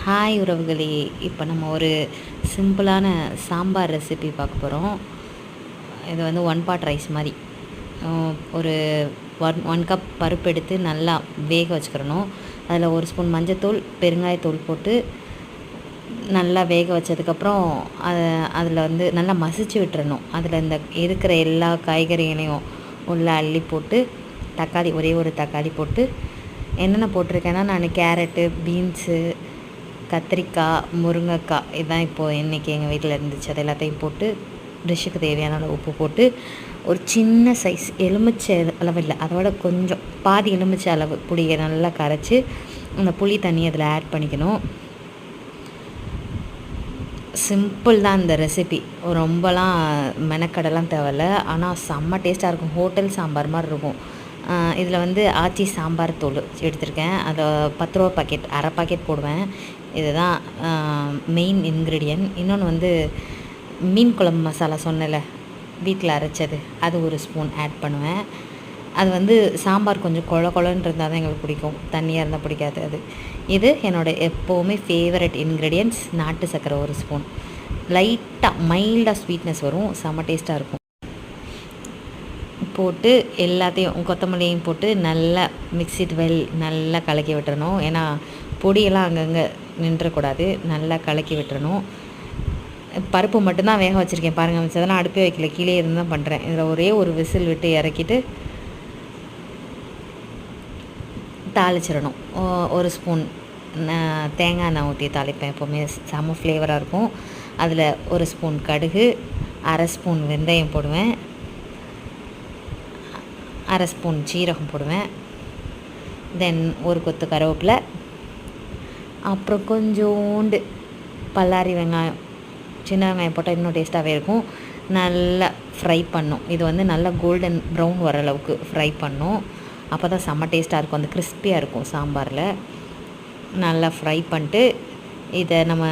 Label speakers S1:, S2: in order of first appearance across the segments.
S1: Hi உறவுகளே, இப்போ நம்ம ஒரு சிம்பிளான சாம்பார் ரெசிபி பார்க்க போகிறோம். இது வந்து ஒன் பாட் ரைஸ் மாதிரி. ஒரு ஒன் கப் பருப்பு எடுத்து நல்லா வேக வச்சுக்கிறணும். அதில் ஒரு ஸ்பூன் மஞ்சத்தூள், பெருங்காயத்தூள் போட்டு நல்லா வேக வச்சதுக்கப்புறம் அதில் வந்து நல்லா மசிச்சு விட்டுறணும். அதில் இந்த இருக்கிற எல்லா காய்கறிகளையும் உள்ளே அள்ளி போட்டு, தக்காளி ஒரே ஒரு தக்காளி போட்டு, என்னென்ன போட்டிருக்கேன்னா நான் கேரட்டு, பீன்ஸு, கத்திரிக்காய், முருங்கைக்காய் இதுதான் இப்போது இன்றைக்கி எங்கள் வீட்டில் இருந்துச்சு. அது எல்லாத்தையும் போட்டு டிஷ்ஷுக்கு தேவையான அளவு உப்பு போட்டு, ஒரு சின்ன சைஸ் எலுமிச்சை அளவு இல்லை, அதோட கொஞ்சம் பாதி எலுமிச்சை அளவு புளியை நல்லா கரைச்சி அந்த புளி தண்ணி அதில் ஆட் பண்ணிக்கணும். சிம்பிள் தான் இந்த ரெசிபி, ரொம்பலாம் மெனக்கடலாம் தேவையில்ல. ஆனால் செம்ம டேஸ்ட்டாக இருக்கும், ஹோட்டல் சாம்பார் மாதிரி இருக்கும். இதில் வந்து ஆச்சி சாம்பார் தூள் எடுத்திருக்கேன். அதை 10 ரூபா பாக்கெட், அரை பாக்கெட் போடுவேன். இதுதான் மெயின் இன்க்ரீடியன்ட். இன்னொன்று வந்து மீன் குழம்பு மசாலா சொன்னல, வீட்டில் அரைச்சது, அது ஒரு ஸ்பூன் ஆட் பண்ணுவேன். அது வந்து சாம்பார் கொஞ்சம் கொழன்னு இருந்தால் தான் எங்களுக்கு பிடிக்கும், தண்ணியாக இருந்தால் பிடிக்காது. இது என்னோடய எப்போவுமே ஃபேவரட் இன்க்ரீடியன்ட்ஸ். நாட்டு சர்க்கரை ஒரு ஸ்பூன், லைட்டாக மைல்டாக ஸ்வீட்னஸ் வரும், செம்ம டேஸ்ட்டாக இருக்கும். போட்டு எல்லாத்தையும் கொத்தமல்லியும் போட்டு நல்லா மிக்ஸிட் வெல் நல்லா கலக்கி விட்டுறணும். ஏன்னா பொடியெல்லாம் அங்கங்கே நின்றக்கூடாது, நல்லா கலக்கி விட்டுறணும். பருப்பு மட்டும்தான் வேக வச்சுருக்கேன் பாருங்கள், மிச்சதெல்லாம் அடுப்பே வைக்கல, கீழே இருந்து தான் பண்ணுறேன். இதில் ஒரே ஒரு விசில் விட்டு இறக்கிட்டு தாளிச்சிடணும். ஒரு ஸ்பூன் தேங்காய் எண்ணெய் ஊற்றி தாளிப்பேன், எப்போவுமே செம்ம ஃப்ளேவராக இருக்கும். அதில் ஒரு ஸ்பூன் கடுகு, அரை ஸ்பூன் வெந்தயம் போடுவேன், அரை ஸ்பூன் சீரகம் போடுவேன், தென் ஒரு கொத்து கருவேப்பிலை, அப்புறம் கொஞ்சோண்டு பல்லாரி வெங்காயம், சின்ன வெங்காயம் போட்டால் இன்னும் டேஸ்ட்டாகவே இருக்கும். நல்லா ஃப்ரை பண்ணும். இது வந்து நல்லா கோல்டன் ப்ரௌன் வர அளவுக்கு ஃப்ரை பண்ணும். அப்போ தான் செம்ம டேஸ்ட்டாக இருக்கும், அந்த கிறிஸ்பியாக இருக்கும் சாம்பாரில். நல்லா ஃப்ரை பண்ணிட்டு இதை நம்ம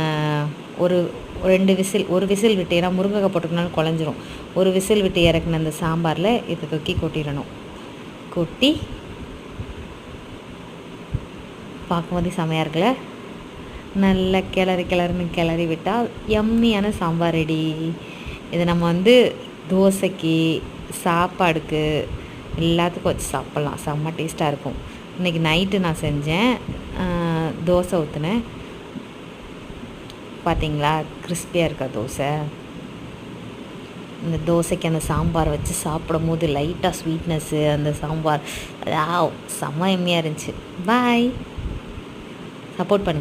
S1: ஒரு ஒரு விசில் விட்டு, ஏன்னா முருங்கைக்காய் போட்டுக்கனாலும் குழஞ்சிரும், ஒரு விசில் விட்டு இறக்குன அந்த சாம்பாரில் இதை தூக்கி கொட்டிடணும். கொட்டி பார்க்கும்போது செமையாக இருக்குல்ல, நல்லா கிளறி விட்டால் எம்மியான சாம்பார் ரெடி. இது நம்ம வந்து தோசைக்கு, சாப்பாடுக்கு, எல்லாத்துக்கும் வச்சு சாப்பிட்லாம், செம்ம டேஸ்ட்டாக இருக்கும். இன்றைக்கி நைட்டு நான் செஞ்சேன், தோசை ஊற்றினேன். பார்த்தீங்களா கிறிஸ்பியாக இருக்கா தோசை. இந்த தோசைக்கு அந்த சாம்பார் வச்சு சாப்பிடும் போது லைட்டாக ஸ்வீட்னஸ்ஸு, அந்த சாம்பார் செம்ம எம்மியாக இருந்துச்சு. பாய், சப்போர்ட் பண்ணுங்கள்.